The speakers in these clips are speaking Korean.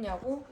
먹냐고?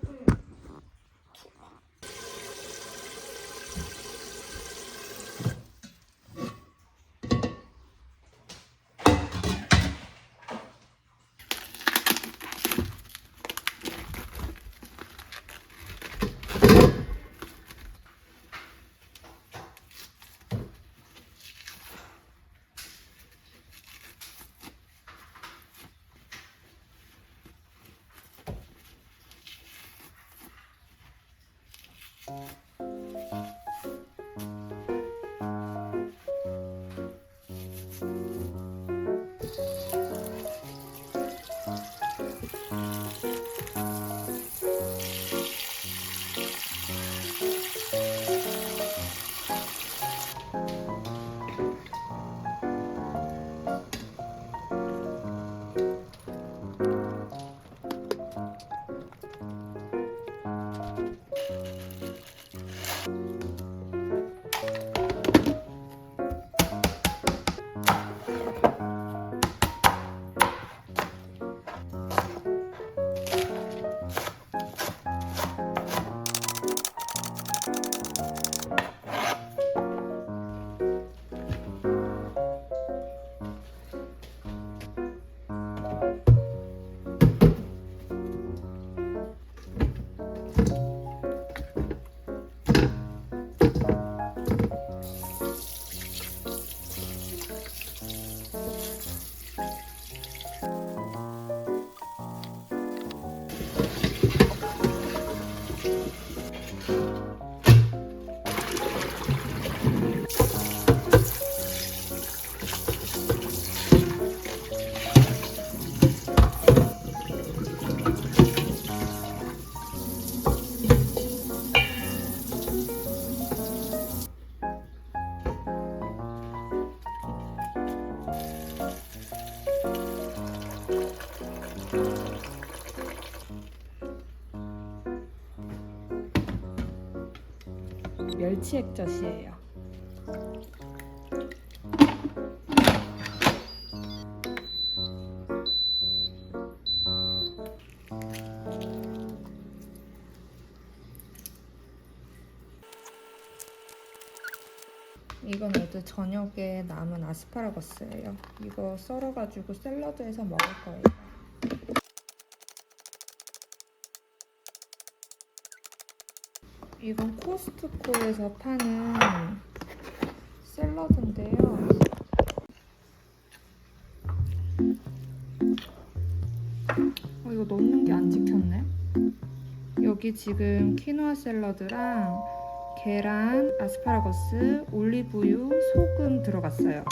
멸치 액젓이에요. 이건 어제 저녁에 남은 아스파라거스예요. 이거 썰어가지고 샐러드해서 먹을 거예요. 이건 코스트코에서 파는 샐러드인데요. 이거 넣는 게 안 찍혔네. 여기 지금 키노아 샐러드랑 계란, 아스파라거스, 올리브유, 소금 들어갔어요.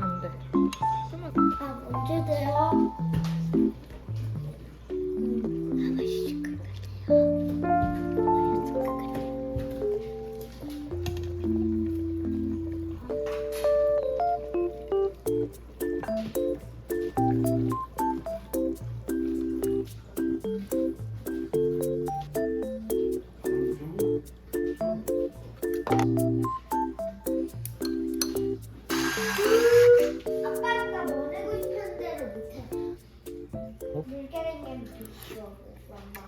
안 돼. 아, 언제 돼요? 아빠가 뭐 내고 싶은 대로 못해. 물개랭이는 비싸고 엄마.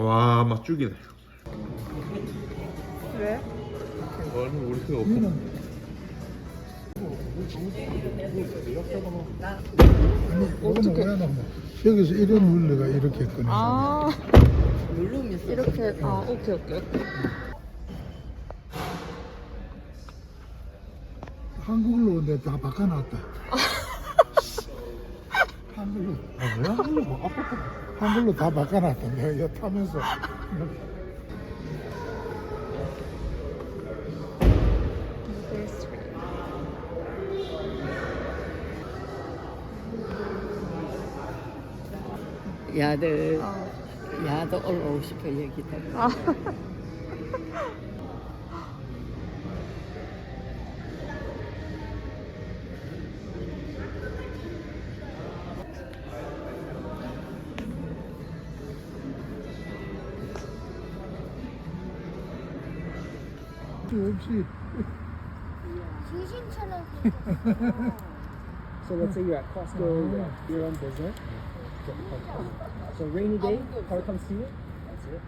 와, 맛 죽이네. 왜? 얼마 우리 필요 없어. 어떻게? 여기서 이런 원리가 이렇게 꺼내. 아, 이렇게. 아, 오케이, 오케이. 한국어로 내가 다 바꿔놨다. 한글로 아 뭐야? 뭐 아빠 한글로 다 바꿔놨다. 내가 이거 타면서 야들 야도 올라오고 싶어 여기다. 아. 역시 귀신처럼 So let's say you're at Costco, you're on business. So rainy day, car comes to you. That's it.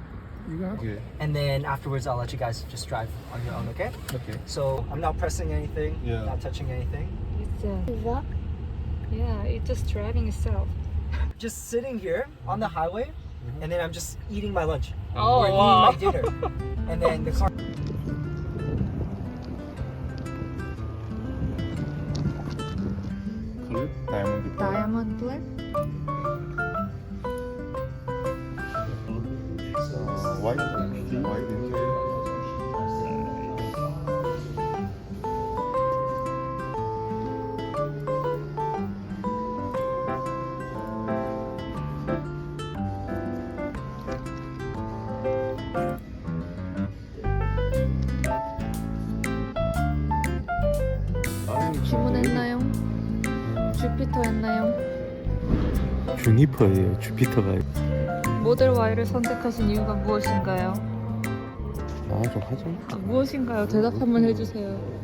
이거 이게 And then afterwards, I'll let you guys just drive on your own, okay? 오케이. So I'm not pressing anything, Yeah. not touching anything. It's 이거? yeah, it's just driving itself. Just sitting here on the highway, and then I'm just eating my lunch Oh, or wow. eating my dinner, and then the car. 컬 다이아몬드 컬. 다이아몬드 블랙? 화이트 화이트 주문했나요? 주피터 했나요? 주니퍼예요. 주피터가. 모델 Y를 선택하신 이유가 무엇인가요? 아좀 하자. 무엇인가요? 대답 한번 해주세요.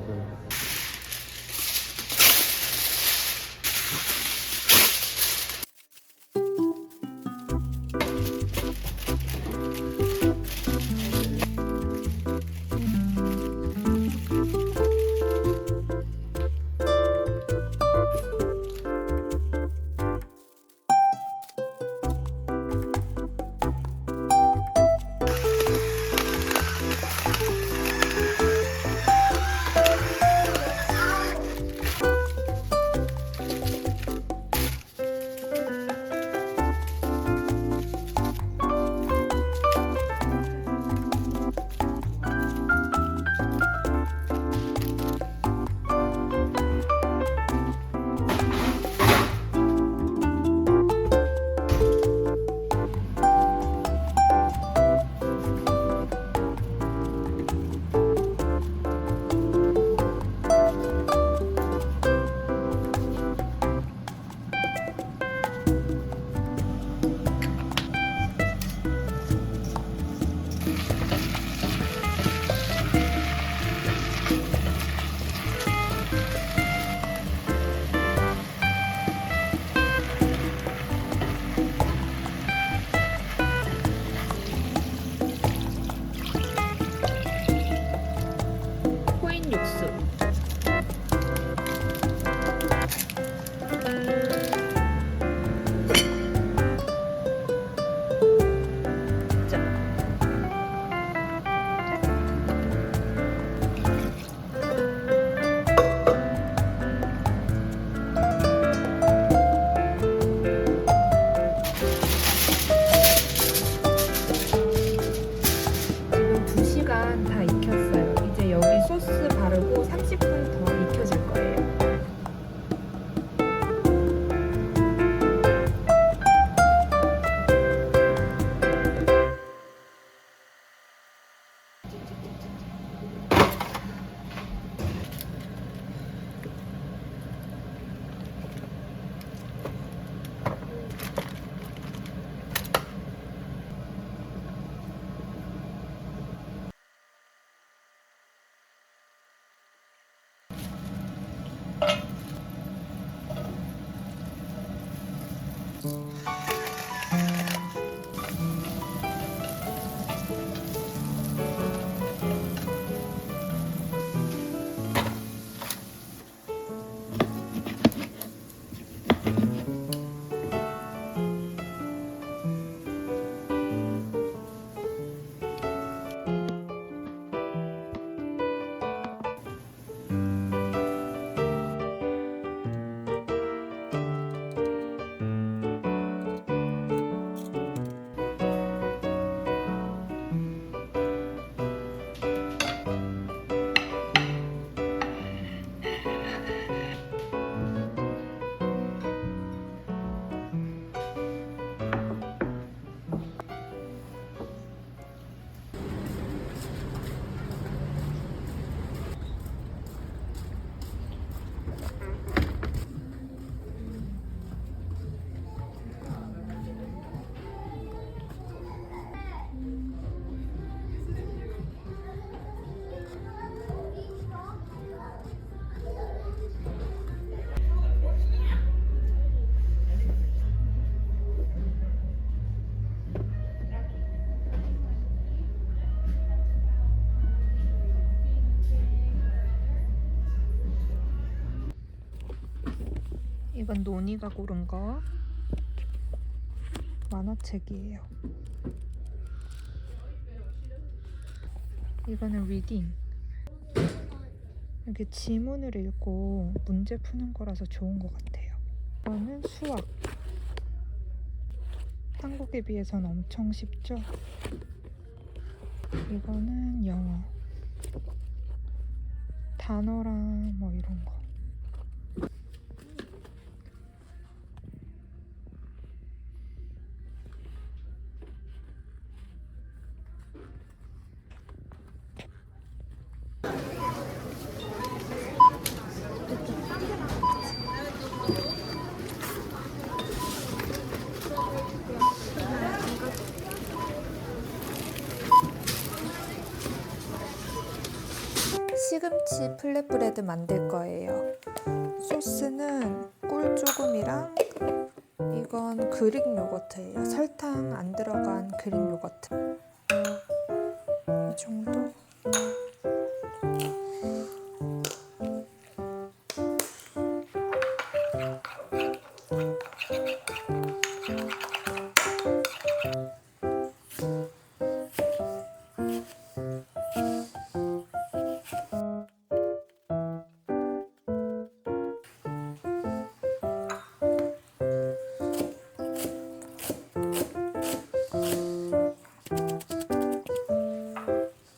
코인 육수. 지금 2시간 다 익혔어요. 이제 여기 소스 바르고 30분 더 익혀질 거예요. 이건 노니가 고른 거 만화책이에요. 이거는 리딩. 이렇게 지문을 읽고 문제 푸는 거라서 좋은 것 같아요. 이거는 수학. 한국에 비해서는 엄청 쉽죠? 이거는 영어. 단어랑 뭐 이런 거. 시금치 플랫브레드 만들 거예요. 소스는 꿀 조금이랑 이건 그릭 요거트예요. 설탕 안 들어간 그릭 요거트. 이 정도.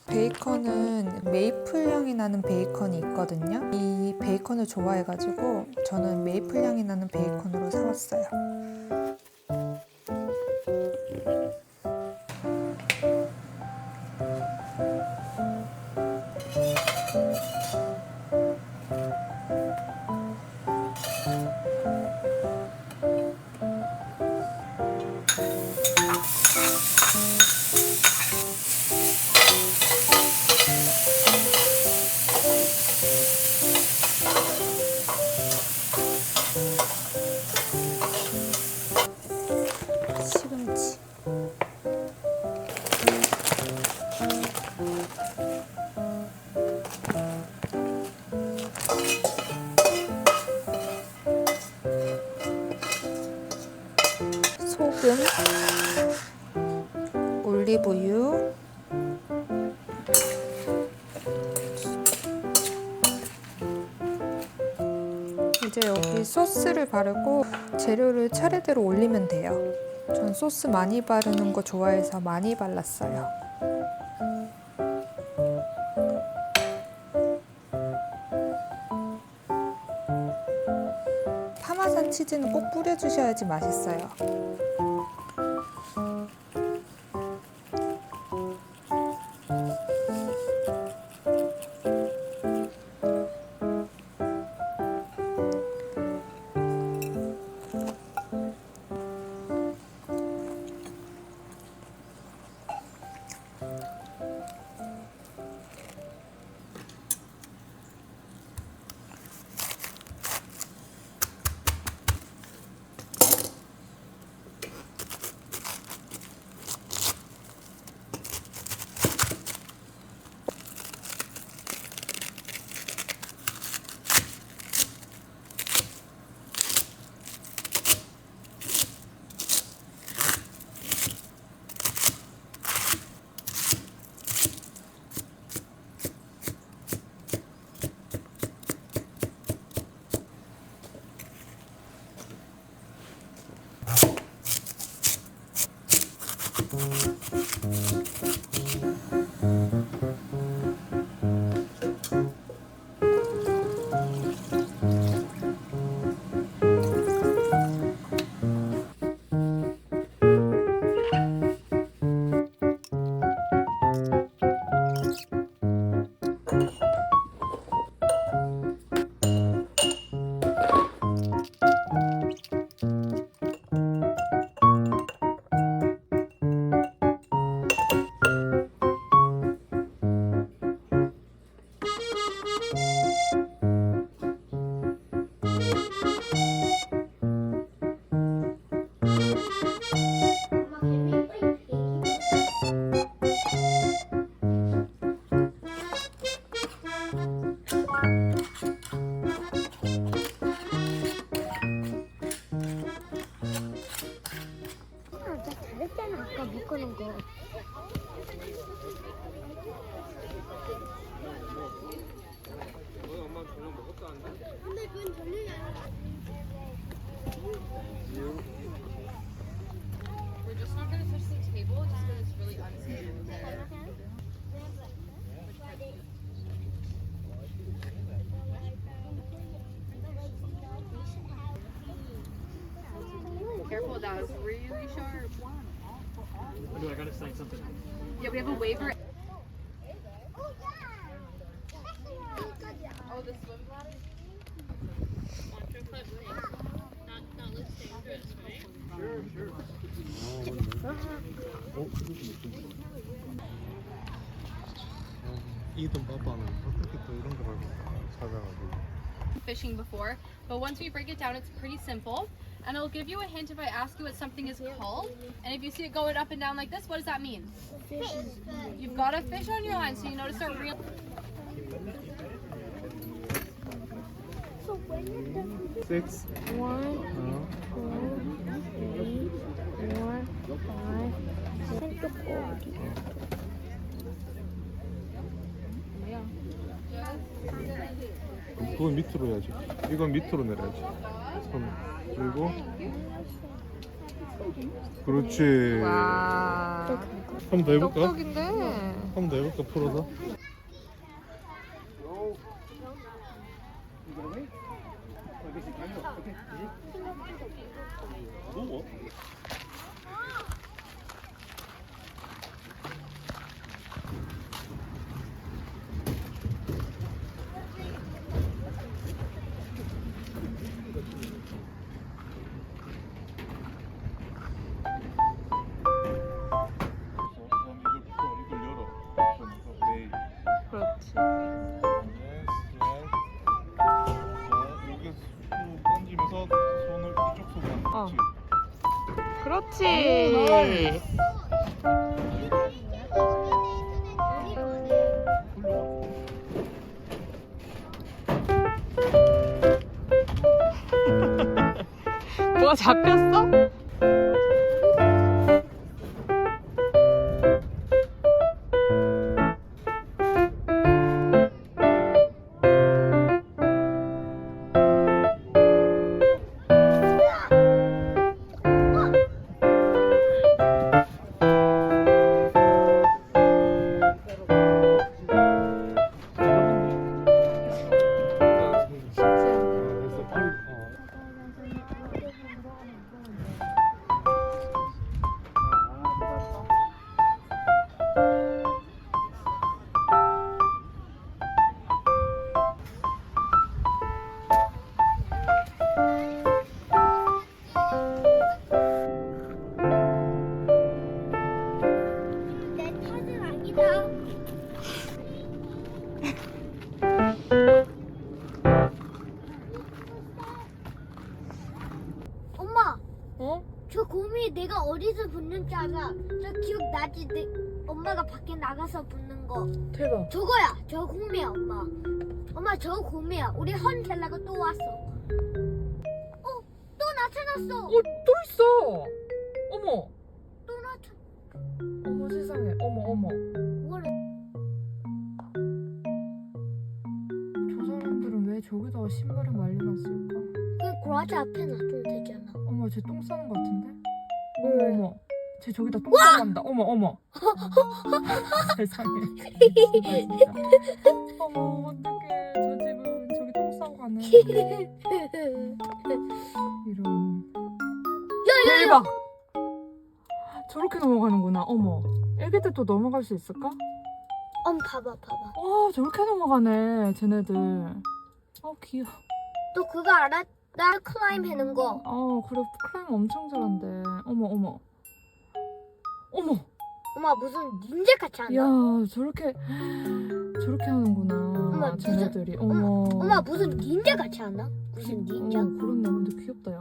베이컨은 메이플 향이 나는 베이컨이 있거든요. 이 베이컨을 좋아해가지고 저는 메이플 향이 나는 베이컨으로 사왔어요. 시금치. 소금, 올리브유, 이제 여기 소스를 바르고 재료를 차례대로 올리면 돼요. 전 소스 많이 바르는 거 좋아해서 많이 발랐어요. 파마산 치즈는 꼭 뿌려주셔야지 맛있어요. Careful, that was really sharp. Or do I gotta sign something? Yeah, we have a waiver. Oh, the swim bladder? 이든 바바는 어떻게 또 이런 걸 찾아가지고. Fishing before, but once we break it down, it's pretty simple. And it'll give you a hint if I ask you what something is called. And if you see it going up and down like this, what does that mean? You've got a fish on your line, so you know to start reeling. Six. 1, 2, 3, 4, 5, 6, 7. 그건 밑으로 해야지. 이건 밑으로 내려야지. 손 그리고 그렇지. 와. 한 번 더 해볼까? 똑똑인데. 한 번 더 해볼까 풀어서? 이걸 열어. 그렇지. 여기 후 던지면서 손을 이쪽 손으로 어. 그렇지. 그렇지. 뭐가 잡혔어? 내 탓은 아니다. 엄마, 어? 저 곰이 내가 어디서 붙는 줄 알아? 저 기억나지? 엄마가 밖에 나가서 붙는 거. 대박. 저거야. 저 곰이야, 엄마. 엄마, 저 곰이야. 우리 헌 텔라가 또 왔어. 또 나타났어. 또 있어. 어머. 또 나타. 어머 세상에. 어머. 뭐래? 저 사람들은 왜 저기다가 신발을 말려놨을까? 그 그라지 앞에 놔두면 되잖아. 어머 쟤 똥 싸는 거 같은데? 어머. 쟤 저기다 똥 싸고 간다. 어머. 세상에. 진짜. 어머 어떡해. 저 집은 저기 똥 싸고 가네. 이런. 대박. 저렇게 넘어가는구나. 어머. 애기들도 넘어갈 수 있을까? 봐봐. 와 저렇게 넘어가네 쟤네들. 귀여워. 너 그거 알아? 나 클라임 해는 거. 그래 클라임 엄청 잘한대. 어머. 엄마 무슨 닌자 같이 한다. 야 저렇게 하는구나 엄마, 쟤네들이. 어머. 엄마 무슨 닌자 같이 한다. 무슨 닌자? 그렇네. 근데 귀엽다 야.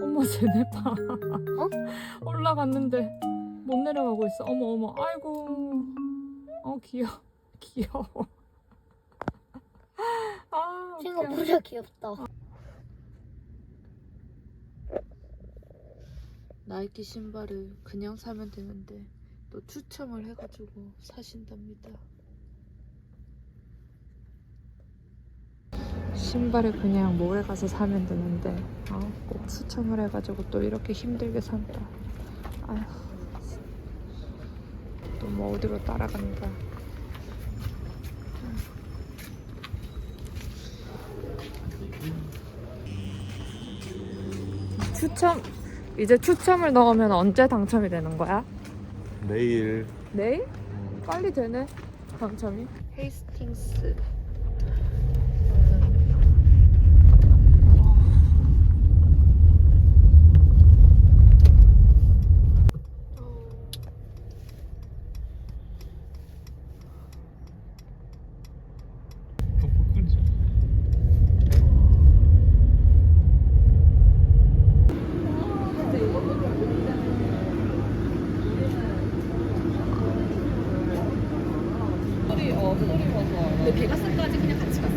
어머 쟤네 봐. 올라갔는데 못 내려가고 있어. 어머. 아이고. 귀여워. 웃겨. 생각보다 귀엽다. 나이키 신발을 그냥 사면 되는데 또 추첨을 해가지고 사신답니다. 신발을 그냥 몰에 가서 사면 되는데 꼭 추첨을 해가지고 또 이렇게 힘들게 산다. 아휴. 또 뭐 어디로 따라간다. 이제 추첨을 넣으면 언제 당첨이 되는 거야? 내일 내일? 빨리 되네 당첨이. 헤이스팅스. 근데 베가스까지 그냥 같이 갔어.